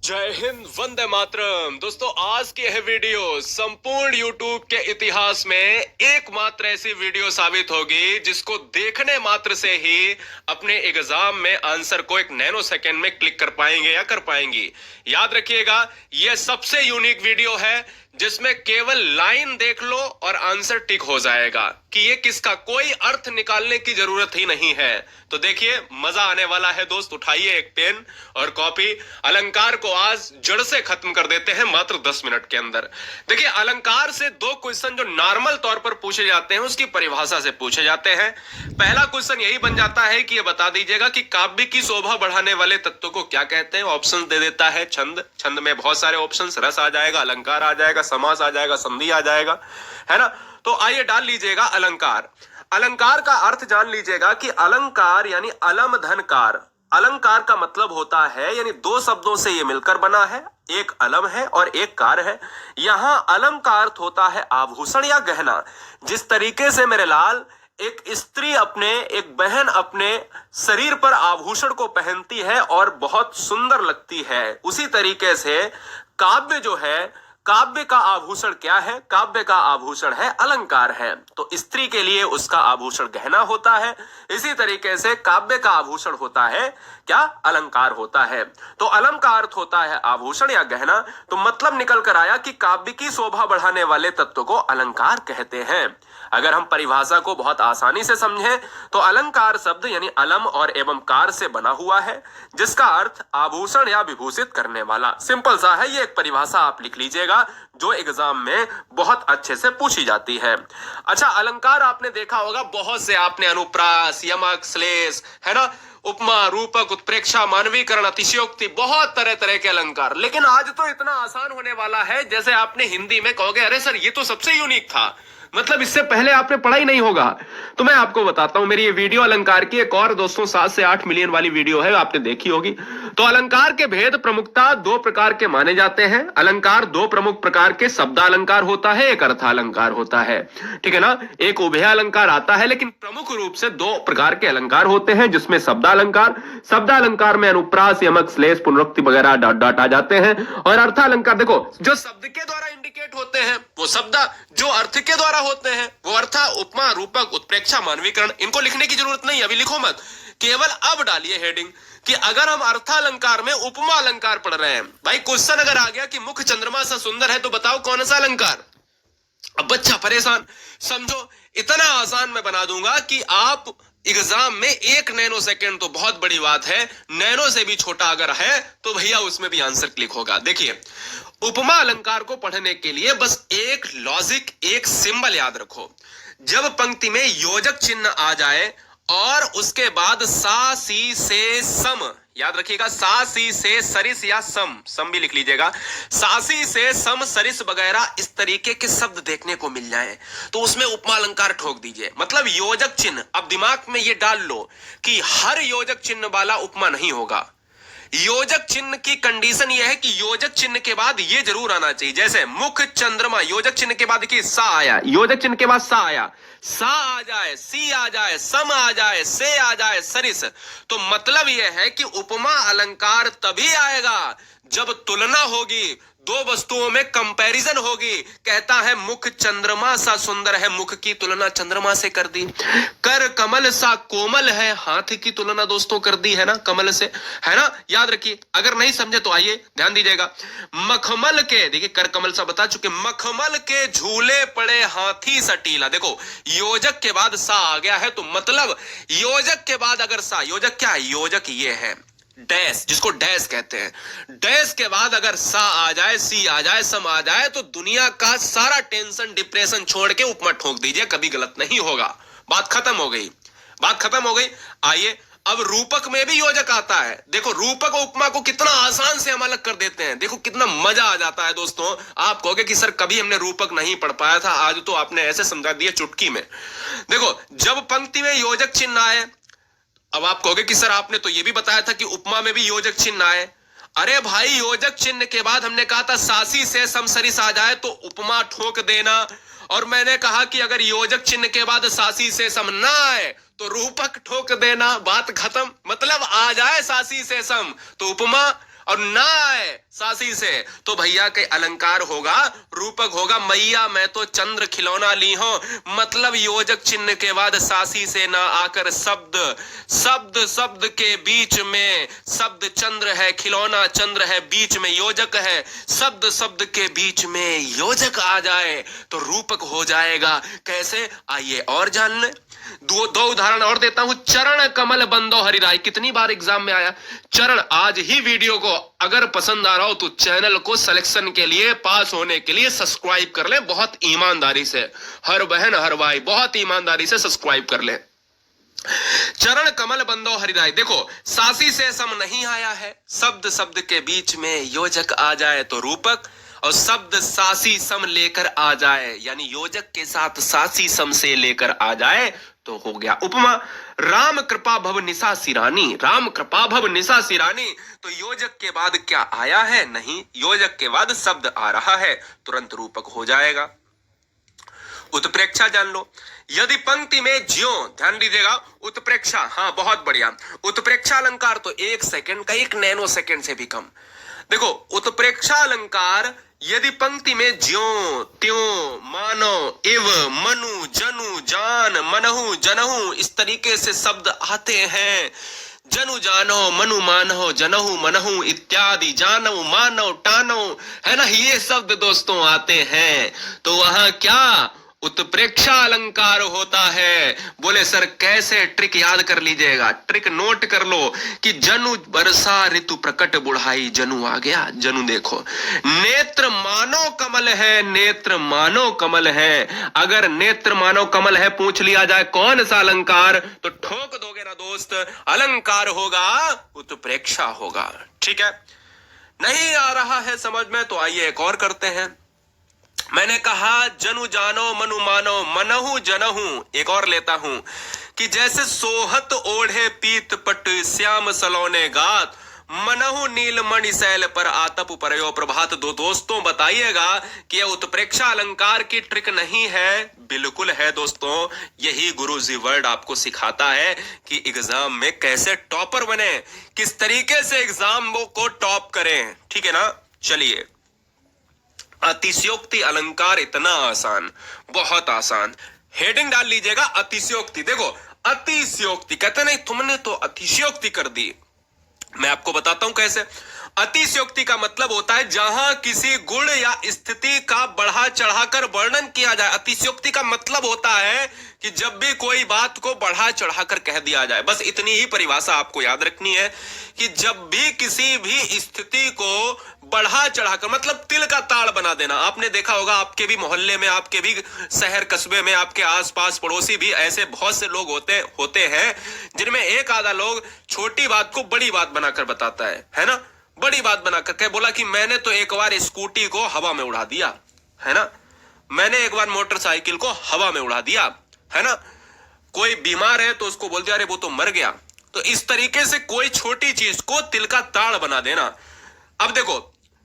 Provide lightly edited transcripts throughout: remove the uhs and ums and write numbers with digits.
जय हिंद, वंदे मातरम। दोस्तों, आज की यह वीडियो संपूर्ण YouTube के इतिहास में एकमात्र ऐसी वीडियो साबित होगी जिसको देखने मात्र से ही अपने एग्जाम में आंसर को एक नैनो सेकंड में क्लिक कर पाएंगे या कर पाएंगी। याद रखिएगा, यह सबसे यूनिक वीडियो है जिसमें केवल लाइन देख लो और आंसर टिक हो जाएगा कि ये किसका, कोई अर्थ निकालने की जरूरत ही नहीं है। तो देखिए, मजा आने वाला है दोस्त। उठाइए एक पेन और कॉपी। अलंकार को आज जड़ से खत्म कर देते हैं मात्र 10 मिनट के अंदर। देखिए, अलंकार से दो क्वेश्चन जो नॉर्मल तौर पर पूछे जाते हैं उसकी परिभाषा से पूछे जाते हैं। पहला क्वेश्चन यही बन जाता है कि ये बता दीजिएगा कि काव्य की शोभा बढ़ाने वाले तत्व को क्या कहते हैं। ऑप्शन दे देता है छंद। छंद में बहुत सारे ऑप्शन, रस आ जाएगा, अलंकार आ जाएगा, समास आ जाएगा, संधि आ जाएगा, है ना। तो आइए डाल लीजिएगा अलंकार। अलंकार का अर्थ जान लीजिएगा कि अलंकार यानी अलम धनकार। अलंकार का मतलब होता है, यानी दो शब्दों से ये मिलकर बना है, एक अलम है और एक कार है। यहां अलम का अर्थ होता है आभूषण या गहना। जिस तरीके से मेरे लाल एक स्त्री एक बहन अपने शरीर पर आभूषण को पहनती है और बहुत सुंदर लगती है, उसी तरीके से काव्य जो है, काव्य का आभूषण क्या है? काव्य का आभूषण है अलंकार है। तो स्त्री के लिए उसका आभूषण गहना होता है, इसी तरीके से काव्य का आभूषण होता है क्या? अलंकार होता है। तो अलम का अर्थ होता है आभूषण या गहना। तो मतलब निकल कर आया कि काव्य की शोभा बढ़ाने वाले तत्व को अलंकार कहते हैं। अगर हम परिभाषा को बहुत आसानी से समझें तो अलंकार शब्द यानी अलम और एवं कार से बना हुआ है, जिसका अर्थ आभूषण या विभूषित करने वाला। सिंपल सा है, ये एक परिभाषा आप लिख लीजिएगा जो एग्जाम में बहुत अच्छे से पूछी जाती है। अच्छा, अलंकार आपने देखा होगा बहुत से, आपने अनुप्रास, यमक, श्लेष, है ना, उपमा, रूपक, उत्प्रेक्षा, मानवीकरण, अतिशयोक्ति, बहुत तरह तरह के अलंकार। लेकिन आज तो इतना आसान होने वाला है जैसे आपने हिंदी में कहोगे अरे सर ये तो सबसे यूनिक था, मतलब इससे पहले आपने पढ़ा ही नहीं होगा। तो मैं आपको बताता हूं, मेरी ये वीडियो अलंकार की एक और दोस्तों 7 से 8 मिलियन वाली वीडियो है, आपने देखी होगी। तो अलंकार के भेद प्रमुखता दो प्रकार के माने जाते हैं। अलंकार दो प्रमुख प्रकार के, शब्दालंकार होता है, एक अर्थालंकार होता है, ठीक है ना। एक उभय अलंकार आता है, लेकिन प्रमुख रूप से दो प्रकार के अलंकार होते हैं, जिसमें शब्दालंकार में अनुप्रास, यमक, श्लेष, पुनरुक्ति वगैरह डॉट डॉट आ जाते हैं। और अर्थालंकार देखो, जो शब्द के द्वारा इंडिकेट होते हैं वो शब्द, जो अर्थ के द्वारा होते हैं वो अर्थ। उपमा, रूपक, उत्प्रेक्षा, मानवीकरण, इनको लिखने की जरूरत नहीं, अभी लिखो मत, केवल अब डालिए हेडिंग कि अगर हम अर्थालंकार में उपमा अलंकार पढ़ रहे हैं। भाई क्वेश्चन अगर आ गया कि मुख चंद्रमा सा सुंदर है तो बताओ कौन सा अलंकार। अब बच्चा परेशान, समझो इतना आसान मैं बना दूंगा कि आप एग्जाम में 1 नैनो सेकंड तो बहुत बड़ी बात है, नैनो से भी छोटा अगर है तो भैया उसमें भी आंसर क्लिक होगा। देखिए, उपमा अलंकार को पढ़ने के लिए बस एक लॉजिक, एक सिंबल याद रखो। जब पंक्ति में योजक चिन्ह आ जाए और उसके बाद सा, सी, से, सम, याद रखिएगा, सा, सी, से, सरिस या सम भी लिख लीजिएगा, सासी से सम, सरिस वगैरह इस तरीके के शब्द देखने को मिल जाए तो उसमें उपमा अलंकार ठोक दीजिए। मतलब योजक चिन्ह, अब दिमाग में ये डाल लो कि हर योजक चिन्ह वाला उपमा नहीं होगा। योजक चिन्ह की कंडीशन यह है कि योजक चिन्ह के बाद ये जरूर आना चाहिए। जैसे मुख चंद्रमा, योजक चिन्ह के बाद देखिए सा आया, योजक चिन्ह के बाद सा आया, सा आ जाए, सी आ जाए, सम आ जाए, से आ जाए, सरिस। तो मतलब यह है कि उपमा अलंकार तभी आएगा जब तुलना होगी, दो वस्तुओं में कंपैरिजन होगी। कहता है मुख चंद्रमा सा सुंदर है, मुख की तुलना चंद्रमा से कर दी। कर कमल सा कोमल है, हाथ की तुलना दोस्तों कर दी है ना कमल से, है ना। याद रखिए, अगर नहीं समझे तो आइए ध्यान दीजिएगा। मखमल के, देखिए कर कमल सा बता चुके, मखमल के झूले पड़े हाथी सटीला। देखो योजक के बाद सा आ गया है, तो मतलब योजक के बाद अगर सा, योजक क्या है? योजक ये है डैश, जिसको डैश कहते हैं। डैश के बाद अगर सा आ जाए, सी आ जाए, सम आ जाए तो दुनिया का सारा टेंशन डिप्रेशन छोड़ के उपमा ठोक दीजिए, कभी गलत नहीं होगा। बात खत्म हो गई, बात खत्म हो गई। आइए अब रूपक में भी योजक आता है। देखो रूपक और उपमा को कितना आसान से हम अलग कर देते हैं, देखो कितना मजा आ जाता है दोस्तों। आप कहोगे कि सर कभी हमने रूपक नहीं पढ़ पाया था, आज तो आपने ऐसे समझा दिया चुटकी में। देखो जब पंक्ति में योजक चिन्ह आए, अब आप कहोगे कि सर आपने तो यह भी बताया था कि उपमा में भी योजक चिन्ह आए। अरे भाई योजक चिन्ह के बाद हमने कहा था सासी से सम सरिस आ जाए तो उपमा ठोक देना, और मैंने कहा कि अगर योजक चिन्ह के बाद सासी से सम ना आए तो रूपक ठोक देना। बात खत्म। मतलब आ जाए सासी से सम तो उपमा, और ना आए सासी से तो भैया के अलंकार होगा, रूपक होगा। मैया मैं तो चंद्र खिलौना ली हूं, मतलब योजक चिन्ह के बाद सासी से ना आकर शब्द, शब्द शब्द के बीच में शब्द चंद्र है, खिलौना चंद्र है, बीच में योजक है, शब्द शब्द के बीच में योजक आ जाए तो रूपक हो जाएगा। कैसे, आइए और जान ले। दो उदाहरण और देता हूं। चरण कमल बंदो हरिराय, कितनी बार एग्जाम में आया चरण। आज ही वीडियो को अगर पसंद आ रहा हो तो चैनल को सिलेक्शन के लिए, पास होने के लिए सब्सक्राइब कर ले, बहुत ईमानदारी से। हर बहन हर भाई बहुत ईमानदारी से सब्सक्राइब कर ले। चरण कमल बंदो हरिराय, देखो सासी से सम नहीं आया है, शब्द शब्द के बीच में योजक आ जाए तो रूपक, और शब्द सासी सम लेकर आ जाए यानी योजक के साथ सासी सम से लेकर आ जाए तो हो गया उपमा। राम कृपा भव निशा सिरानी, राम कृपा भव निशा सिरानी, तो योजक के बाद क्या आया है, नहीं, योजक के बाद शब्द आ रहा है, तुरंत रूपक हो जाएगा। उत्प्रेक्षा जान लो। यदि पंक्ति में ज्यों, ध्यान दीजिएगा, उत्प्रेक्षा, हाँ बहुत बढ़िया। उत्प्रेक्षा अलंकार तो 1 सेकंड का, 1 नैनो सेकंड से भी कम। देखो उत्प्रेक्षा अलंकार यदि पंक्ति में ज्यों त्यों मानो इव मनु जनु जान मनहु जनहु इस तरीके से शब्द आते हैं, जनु जानो मनु मानो जनहु मनहु इत्यादि, जानो मानो टानो, है ना, ये शब्द दोस्तों आते हैं तो वहां क्या उत्प्रेक्षा अलंकार होता है। बोले सर कैसे, ट्रिक याद कर लीजिएगा, ट्रिक नोट कर लो कि जनु वर्षा ऋतु प्रकट बुढ़ाई, जनु आ गया, जनु देखो, नेत्र मानो कमल है, नेत्र मानो कमल है। अगर नेत्र मानो कमल है पूछ लिया जाए कौन सा अलंकार, तो ठोक दोगे ना दोस्त, अलंकार होगा, उत्प्रेक्षा होगा। ठीक है, नहीं आ रहा है समझ में तो आइए एक और करते हैं। मैंने कहा जनु जानो मनु मानो मनहु जनहु, एक और लेता हूं कि जैसे सोहत ओढ़े पीत पट श्याम सलोने गात, मनहु नीलमणि शैल पर आतप परयो प्रभात। दो दोस्तों बताइएगा कि यह उत्प्रेक्षा अलंकार की ट्रिक नहीं है, बिल्कुल है दोस्तों। यही गुरुजी वर्ड आपको सिखाता है कि एग्जाम में कैसे टॉपर बने, किस तरीके से एग्जाम को टॉप करें। ठीक है ना, चलिए। अतिशयोक्ति अलंकार इतना आसान, बहुत आसान, हेडिंग डाल लीजिएगा अतिशयोक्ति। देखो अतिशयोक्ति कहते नहीं तुमने तो अतिशयोक्ति कर दी, मैं आपको बताता हूं कैसे। अतिशयोक्ति का मतलब होता है जहां किसी गुण या स्थिति का बढ़ा चढ़ाकर वर्णन किया जाए। अतिशयोक्ति का मतलब होता है कि जब भी कोई बात को बढ़ा चढ़ाकर कह दिया जाए, बस इतनी ही परिभाषा आपको याद रखनी है कि जब भी किसी भी स्थिति को बढ़ा चढ़ाकर, मतलब तिल का ताड़ बना देना। आपने देखा होगा आपके भी मोहल्ले में, आपके भी शहर कस्बे में, आपके आसपास पड़ोसी भी ऐसे बहुत से लोग होते हैं जिनमें एक आधा लोग छोटी बात को बड़ी बात बनाकर बताता है ना, बड़ी बात बनाकर कह बोला कि मैंने तो एक बार स्कूटी को हवा में उड़ा दिया, है ना, मैंने एक बार मोटरसाइकिल को हवा में उड़ा दिया, है ना, कोई बीमार है तो उसको बोल दिया अरे वो तो मर गया। तो इस तरीके से कोई छोटी चीज को तिल का ताड़ बना देना। अब देखो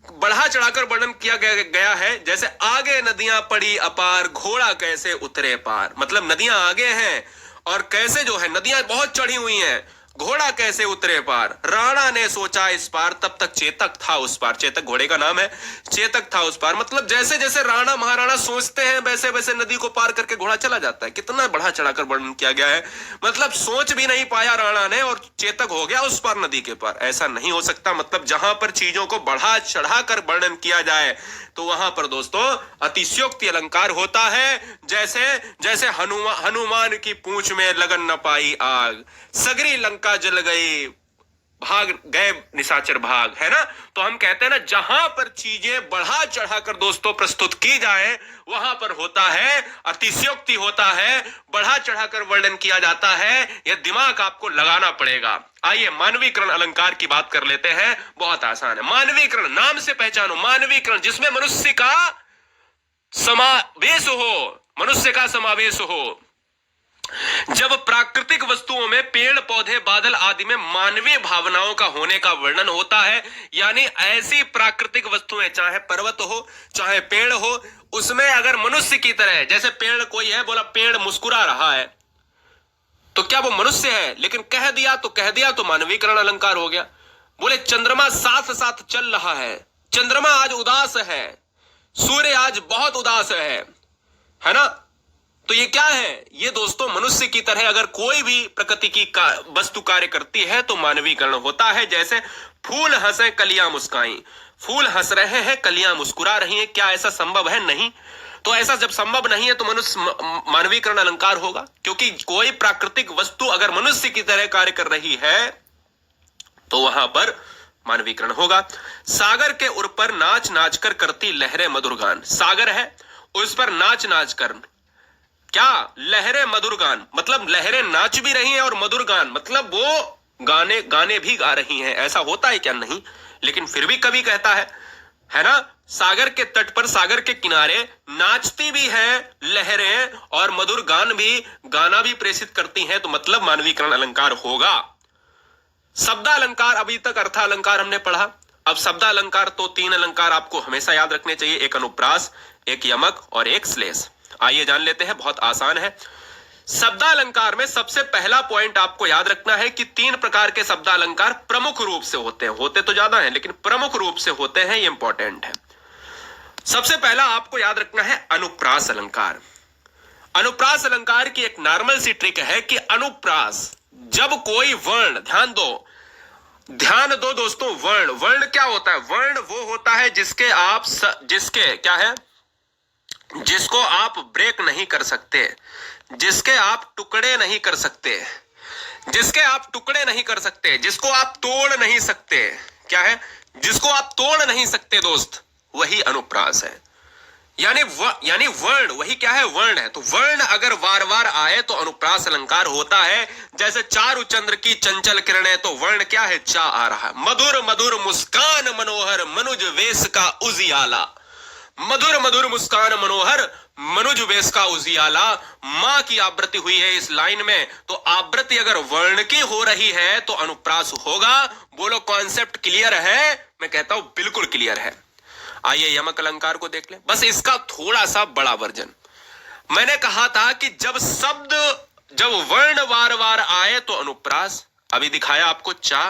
बढ़ा चढ़ाकर वर्णन किया गया है, जैसे आगे नदियां पड़ी अपार, घोड़ा कैसे उतरे पार। मतलब नदियां आगे हैं और कैसे जो है नदियां बहुत चढ़ी हुई हैं, घोड़ा कैसे उतरे पार। राणा ने सोचा इस पार, तब तक चेतक था उस पार। चेतक घोड़े का नाम है, चेतक था उस पार। मतलब जैसे जैसे राणा महाराणा सोचते हैं वैसे वैसे नदी को पार करके घोड़ा चला जाता है। कितना बढ़ा चढ़ाकर वर्णन किया गया है, मतलब सोच भी नहीं पाया राणा ने और चेतक हो गया उस पार नदी के पार। ऐसा नहीं हो सकता। मतलब जहां पर चीजों को बढ़ा चढ़ाकर वर्णन किया जाए तो वहां पर दोस्तों अतिशयोक्ति अलंकार होता है। जैसे जैसे हनुमान की पूंछ में लगन न पाई आग, सगरी लंका जल गई, भाग गए निशाचर भाग, है ना। तो हम कहते हैं ना जहां पर चीजें बढ़ा चढ़ाकर दोस्तों प्रस्तुत की जाए वहां पर होता है अतिशयोक्ति, होता है बढ़ा चढ़ाकर वर्णन किया जाता है। यह दिमाग आपको लगाना पड़ेगा। आइए मानवीकरण अलंकार की बात कर लेते हैं, बहुत आसान है। मानवीकरण नाम से पहचानो, मानवीकरण जिसमें मनुष्य का समावेश हो, मनुष्य का समावेश हो। जब प्राकृतिक वस्तुओं में पेड़ पौधे बादल आदि में मानवीय भावनाओं का होने का वर्णन होता है, यानी ऐसी प्राकृतिक वस्तुएं चाहे पर्वत हो चाहे पेड़ हो, उसमें अगर मनुष्य की तरह, जैसे पेड़ कोई है बोला पेड़ मुस्कुरा रहा है तो क्या वो मनुष्य है, लेकिन कह दिया तो मानवीकरण अलंकार हो गया। बोले चंद्रमा साथ साथ चल रहा है, चंद्रमा आज उदास है, सूर्य आज बहुत उदास है ना। तो ये क्या है? ये दोस्तों मनुष्य की तरह अगर कोई भी प्रकृति की वस्तु कार्य करती है तो मानवीकरण होता है। जैसे फूल हंसे कलियां मुस्काई, फूल हंस रहे हैं कलियां मुस्कुरा रही हैं, क्या ऐसा संभव है? नहीं। तो ऐसा जब संभव नहीं है तो मनुष्य मानवीकरण अलंकार होगा, क्योंकि कोई प्राकृतिक वस्तु अगर मनुष्य की तरह कार्य कर रही है तो वहां पर मानवीकरण होगा। सागर के उर पर नाच नाच कर करती लहरें मधुर गान, सागर है उस पर नाच नाच कर, क्या लहरें मधुर गान, मतलब लहरें नाच भी रही हैं और मधुर गान मतलब वो गाने भी गा रही हैं। ऐसा होता है क्या? नहीं, लेकिन फिर भी कवि कहता है ना, सागर के तट पर सागर के किनारे नाचती भी है लहरें और मधुर गाना भी प्रेषित करती हैं, तो मतलब मानवीकरण अलंकार होगा। शब्दालंकार, अभी तक अर्थालंकार हमने पढ़ा, अब शब्दालंकार तो 3 अलंकार आपको हमेशा याद रखने चाहिए, एक अनुप्रास, एक यमक और एक श्लेष। आइए जान लेते हैं, बहुत आसान है। शब्दालंकार में सबसे पहला पॉइंट आपको याद रखना है कि 3 प्रकार के शब्दालंकार प्रमुख रूप से होते हैं, होते तो ज्यादा हैं लेकिन प्रमुख रूप से होते हैं, ये इंपॉर्टेंट है। सबसे पहला आपको याद रखना है अनुप्रास अलंकार। अनुप्रास अलंकार की एक नॉर्मल सी ट्रिक है कि अनुप्रास, जब कोई वर्ण, ध्यान दो दोस्तों, वर्ण क्या होता है? वर्ण वो होता है जिसके क्या है, जिसको आप ब्रेक नहीं कर सकते, जिसके आप टुकड़े नहीं कर सकते, जिसको आप तोड़ नहीं सकते, क्या है? जिसको आप तोड़ नहीं सकते दोस्त, वही अनुप्रास है। यानी वर्ण, वही क्या है? वर्ण है। तो वर्ण अगर बार बार आए तो अनुप्रास अलंकार होता है। जैसे चारु चंद्र की चंचल किरणें, तो वर्ण क्या है? चा आ रहा है। मधुर मधुर मुस्कान मनोहर मनुज वेश का उजियाला, मधुर मधुर मुस्कान मनोहर मनुज वेश का उजियाला, मां की आवृत्ति हुई है इस लाइन में, तो आवृत्ति अगर वर्ण की हो रही है तो अनुप्रास होगा। बोलो कॉन्सेप्ट क्लियर है? मैं कहता हूं बिल्कुल क्लियर है। आइए यमक अलंकार को देख लें, बस इसका थोड़ा सा बड़ा वर्जन। मैंने कहा था कि जब वर्ण बार बार आए तो अनुप्रास, अभी दिखाया आपको चा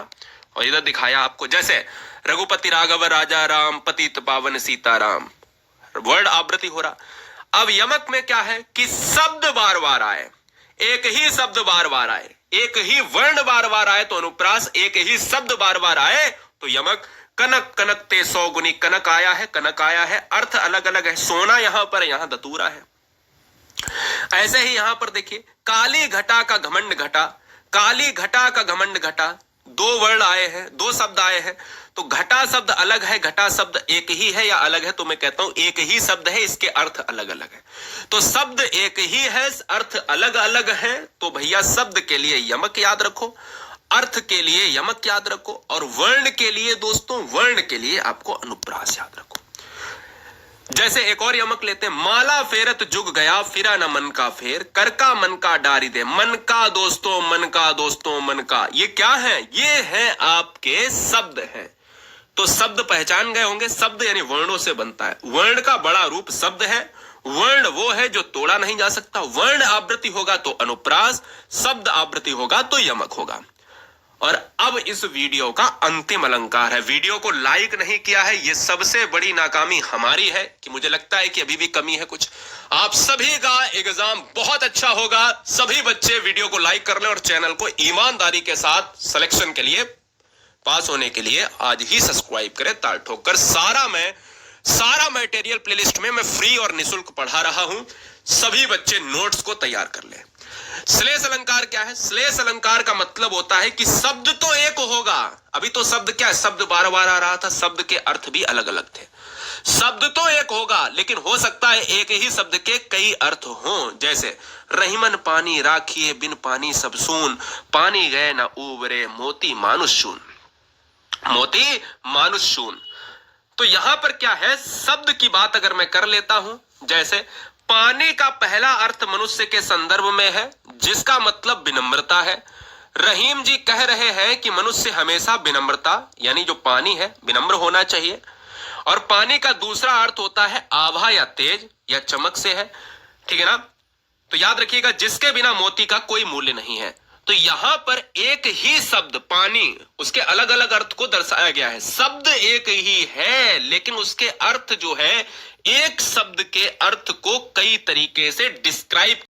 और इधर दिखाया आपको, जैसे रघुपति राघव राजा राम पतित पावन सीताराम, वर्ड आवृत्ति हो रहा। अब यमक में क्या है कि शब्द बार बार आए, एक ही शब्द बार बार आए, एक ही वर्ण बार बार आए तो अनुप्रास, एक ही शब्द बार बार आए तो यमक। कनक कनकते 100 गुनी, कनक आया है, कनक आया है, अर्थ अलग अलग है, सोना यहां पर, यहां दतूरा है। ऐसे ही यहां पर देखिए, काली घटा का घमंड घटा, काली घटा का घमंड घटा, 2 वर्ण आए हैं, 2 शब्द आए हैं, तो घटा शब्द अलग है, घटा शब्द एक ही है या अलग है? तो मैं कहता हूं एक ही शब्द है, इसके अर्थ अलग अलग है। तो शब्द एक ही है, अर्थ अलग अलग है, तो भैया शब्द के लिए यमक याद रखो, अर्थ के लिए यमक याद रखो, और वर्ण के लिए दोस्तों, वर्ण के लिए आपको अनुप्रास याद रखो। जैसे एक और यमक लेते हैं, माला फेरत जुग गया फिरा न मन का फेर, कर का मन का डारी दे, मन का दोस्तों, मन का दोस्तों, मन का, ये क्या है? ये है आपके शब्द हैं। तो शब्द पहचान गए होंगे, शब्द यानी वर्णों से बनता है, वर्ण का बड़ा रूप शब्द है। वर्ण वो है जो तोड़ा नहीं जा सकता, वर्ण आवृत्ति होगा तो अनुप्रास, शब्द आवृत्ति होगा तो यमक होगा। और अब इस वीडियो का अंतिम अलंकार है। वीडियो को लाइक नहीं किया है, ये सबसे बड़ी नाकामी हमारी है कि मुझे लगता है कि अभी भी कमी है कुछ। आप सभी का एग्जाम बहुत अच्छा होगा, सभी बच्चे वीडियो को लाइक कर लें और चैनल को ईमानदारी के साथ सिलेक्शन के लिए, पास होने के लिए आज ही सब्सक्राइब करें ताल ठोक कर। सारा मटेरियल प्लेलिस्ट में मैं फ्री और निःशुल्क पढ़ा रहा हूं, सभी बच्चे नोट्स को तैयार कर लें। श्लेष अलंकार क्या है? श्लेष अलंकार का मतलब होता है कि शब्द तो एक होगा, अभी तो शब्द क्या है, शब्द बार बार आ रहा था, शब्द के अर्थ भी अलग अलग थे। शब्द तो एक होगा लेकिन हो सकता है एक ही शब्द के कई अर्थ हों, जैसे रहीमन पानी राखिए बिन पानी सब सून, पानी गए ना उबरे मोती मानुष शून, मोती मानुष शून। तो यहां पर क्या है, शब्द की बात अगर मैं कर लेता हूं, जैसे पानी का पहला अर्थ मनुष्य के संदर्भ में है जिसका मतलब विनम्रता है। रहीम जी कह रहे हैं कि मनुष्य हमेशा विनम्रता, यानी जो पानी है विनम्र होना चाहिए। और पानी का दूसरा अर्थ होता है आभा या तेज या चमक से है, ठीक है ना। तो याद रखिएगा, जिसके बिना मोती का कोई मूल्य नहीं है। तो यहां पर एक ही शब्द पानी, उसके अलग अलग अर्थ को दर्शाया गया है। शब्द एक ही है लेकिन उसके अर्थ जो है, एक शब्द के अर्थ को कई तरीके से डिस्क्राइब